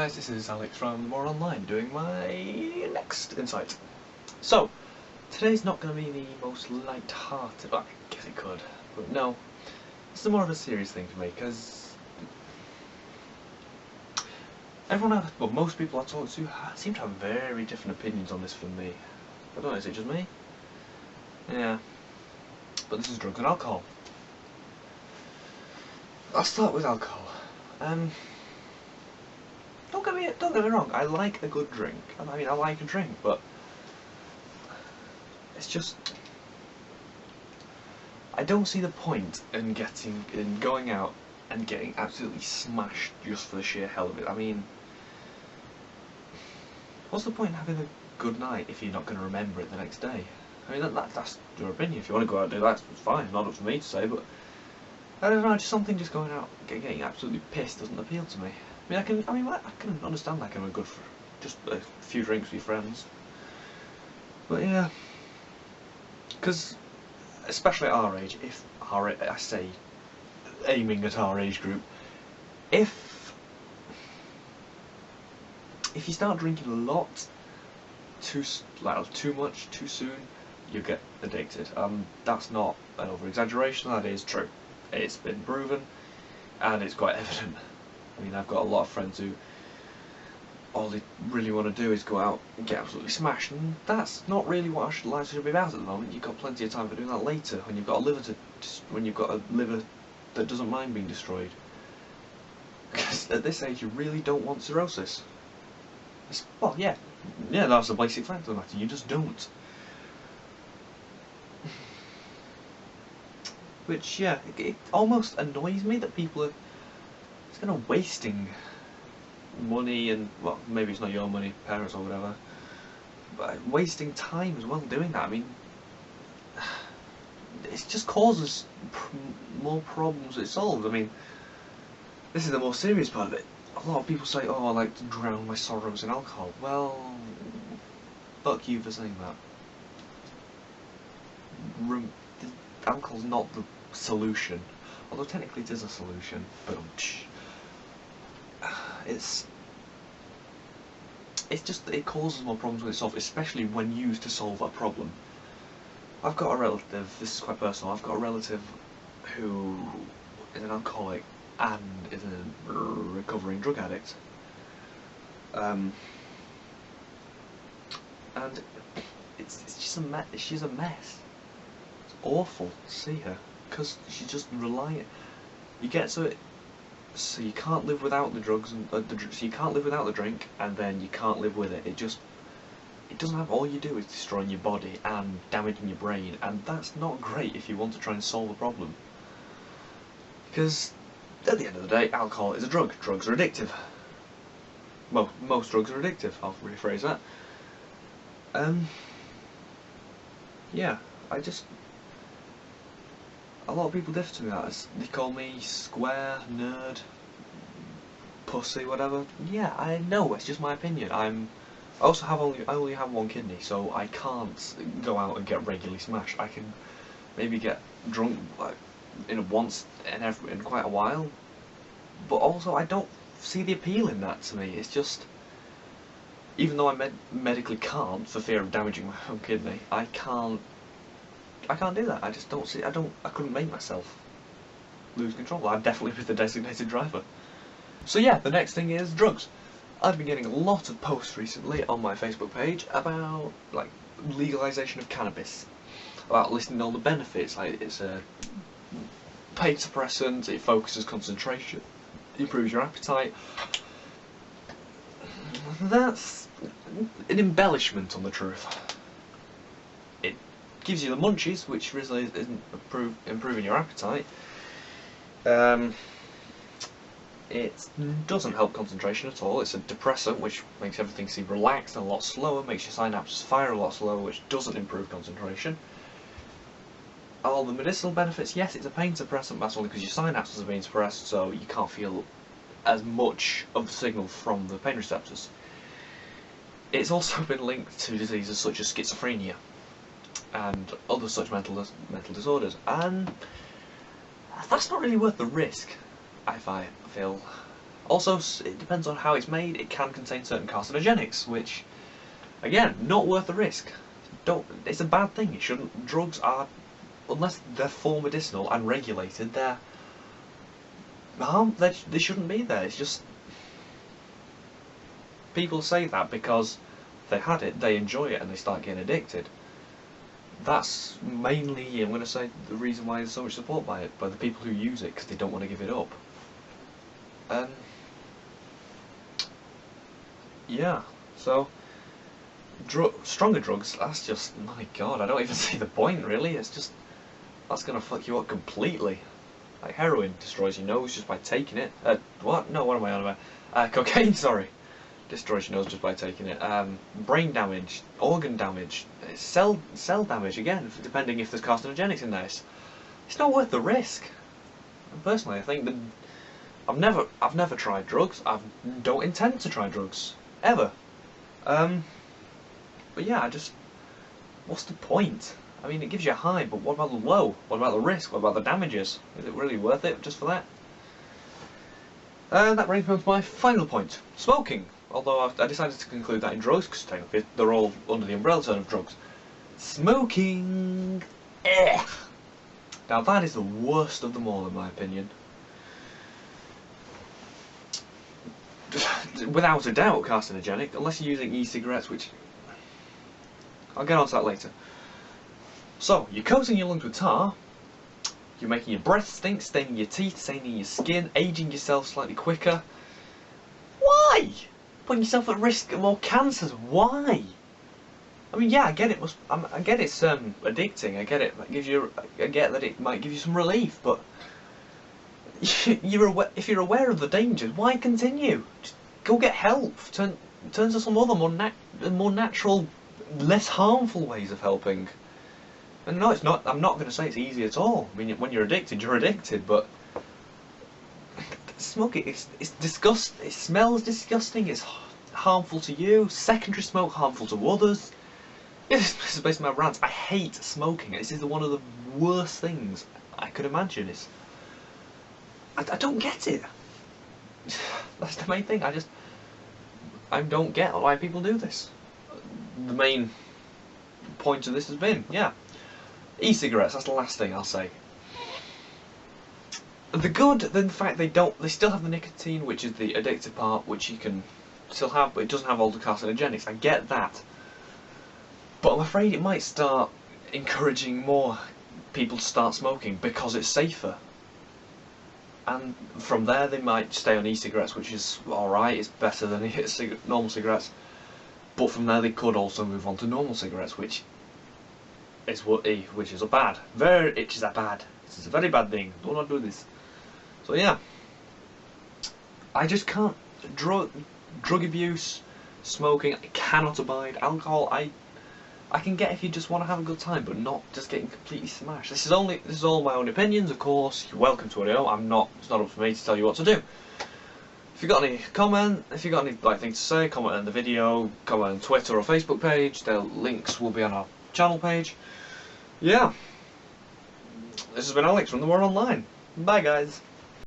guys, this is Alex from TheMoronOnline doing my next insight. So, today's not going to be the most light-hearted, well, I guess it could, but no, this is more of a serious thing for me, because most people I talk to seem to have very different opinions on this from me. I don't know, is it just me? Yeah, but this is drugs and alcohol. I'll start with alcohol. Don't get me wrong, I like a good drink. I mean, I like a drink, but it's just, I don't see the point in going out and getting absolutely smashed just for the sheer hell of it. I mean, what's the point in having a good night if you're not going to remember it the next day? I mean, that's your opinion. If you want to go out and do that, it's fine. Not up to me to say, but I don't know. Just going out, getting absolutely pissed doesn't appeal to me. I can understand that kind of good for just a few drinks with your friends, but yeah, because especially at our age, I say aiming at our age group, if you start drinking a lot, too much, too soon, you get addicted. That's not an over-exaggeration. That is true. It's been proven, and it's quite evident. I mean, I've got a lot of friends who all they really want to do is go out and get absolutely smashed, and that's not really what life should be about at the moment. You've got plenty of time for doing that later, when you've got a liver that doesn't mind being destroyed. Because at this age, you really don't want cirrhosis. Well, yeah, that's the basic fact of the matter. You just don't. Which, yeah, it almost annoys me that people are kind of wasting money and, well, maybe it's not your money, parents or whatever, but wasting time as well doing that. I mean, it just causes more problems than it solves. I mean, this is the most serious part of it. A lot of people say, oh, I like to drown my sorrows in alcohol. Well, fuck you for saying that. Alcohol's not the solution, although technically it is a solution, but it causes more problems with itself, especially when used to solve a problem. I've got a relative, this is quite personal, I've got a relative who is an alcoholic and is a recovering drug addict. And it's just she's a mess. It's awful to see her, because she's just reliant. You get to it. So you can't live without the drugs, and so you can't live without the drink, and then you can't live with it. It doesn't have. All you do is destroying your body and damaging your brain, and that's not great if you want to try and solve a problem. Because at the end of the day, alcohol is a drug. Drugs are addictive. Well, most drugs are addictive. I'll rephrase that. Yeah, a lot of people differ to me that. They call me square, nerd, pussy, whatever. Yeah, I know, it's just my opinion. I only have one kidney, so I can't go out and get regularly smashed. I can maybe get drunk like once in quite a while, but also I don't see the appeal in that to me. It's just, even though I medically can't for fear of damaging my own kidney, I can't do that. I just don't see. I couldn't make myself lose control. I'd definitely be the designated driver. So yeah, the next thing is drugs. I've been getting a lot of posts recently on my Facebook page about like legalization of cannabis, about listing all the benefits. Like it's a pain suppressant, it focuses concentration, improves your appetite. That's an embellishment on the truth. Gives you the munchies, which really isn't improving your appetite. It doesn't help concentration at all. It's a depressant, which makes everything seem relaxed and a lot slower, makes your synapses fire a lot slower, which doesn't improve concentration. All the medicinal benefits, yes, it's a pain suppressant, but that's only because your synapses are being suppressed, so you can't feel as much of the signal from the pain receptors. It's also been linked to diseases such as schizophrenia and other such mental disorders, and that's not really worth the risk, I feel. Also, it depends on how it's made. It can contain certain carcinogenics, which, again, not worth the risk. It's a bad thing. It shouldn't. Drugs are, unless they're full medicinal and regulated, they're they shouldn't be there. It's just people say that because they had it, they enjoy it, and they start getting addicted. That's mainly, I'm going to say, the reason why there's so much support by it, by the people who use it, because they don't want to give it up. Yeah, so stronger drugs, that's just, my god, I don't even see the point really. It's just, that's going to fuck you up completely. Like heroin destroys your nose just by taking it. What? No, what am I on about? Cocaine, sorry. Destroys your nose just by taking it. Brain damage, organ damage, cell damage, again, depending if there's carcinogenics in there. It's not worth the risk. And personally, I think that I've never tried drugs. I don't intend to try drugs. Ever. But yeah, what's the point? I mean, it gives you a high, but what about the low? What about the risk? What about the damages? Is it really worth it just for that? That brings me on to my final point. Smoking. Although I decided to conclude that in drugs, because technically they're all under the umbrella term of drugs. Smoking! Ugh. Now that is the worst of them all in my opinion. Without a doubt carcinogenic, unless you're using e-cigarettes, which I'll get onto that later. So, you're coating your lungs with tar, you're making your breath stink, staining your teeth, staining your skin, aging yourself slightly quicker. Why? Putting yourself at risk of more cancers, why? I mean, yeah, I get it. I get it's addicting. I get it. I get that it might give you some relief, but if you're aware of the dangers, why continue? Just go get help. Turn to some other more natural, less harmful ways of helping. And no, it's not. I'm not going to say it's easy at all. I mean, when you're addicted, but smoking, it's disgusting. It smells disgusting. It's harmful to you. Secondary smoke harmful to others. This is basically my rant. I hate smoking. This is one of the worst things I could imagine. I don't get it. That's the main thing. I don't get why people do this. The main point of this has been, yeah, e-cigarettes. That's the last thing I'll say. The good, then the fact they still have the nicotine, which is the addictive part, which you can still have, but it doesn't have all the carcinogenics. I get that, but I'm afraid it might start encouraging more people to start smoking because it's safer. And from there they might stay on e-cigarettes, which is alright, it's better than normal cigarettes. But from there they could also move on to normal cigarettes, which is a bad. It is a bad. This is a very bad thing. Do not do this. So yeah, I just can't. Drug abuse, smoking, I cannot abide. Alcohol, I can get if you just want to have a good time, but not just getting completely smashed. This is all my own opinions, of course. You're welcome to it. It's not up for me to tell you what to do. If you got any things to say, comment on the video, comment on Twitter or Facebook page. The links will be on our channel page. Yeah. This has been Alex from TheMoronOnline. Bye guys.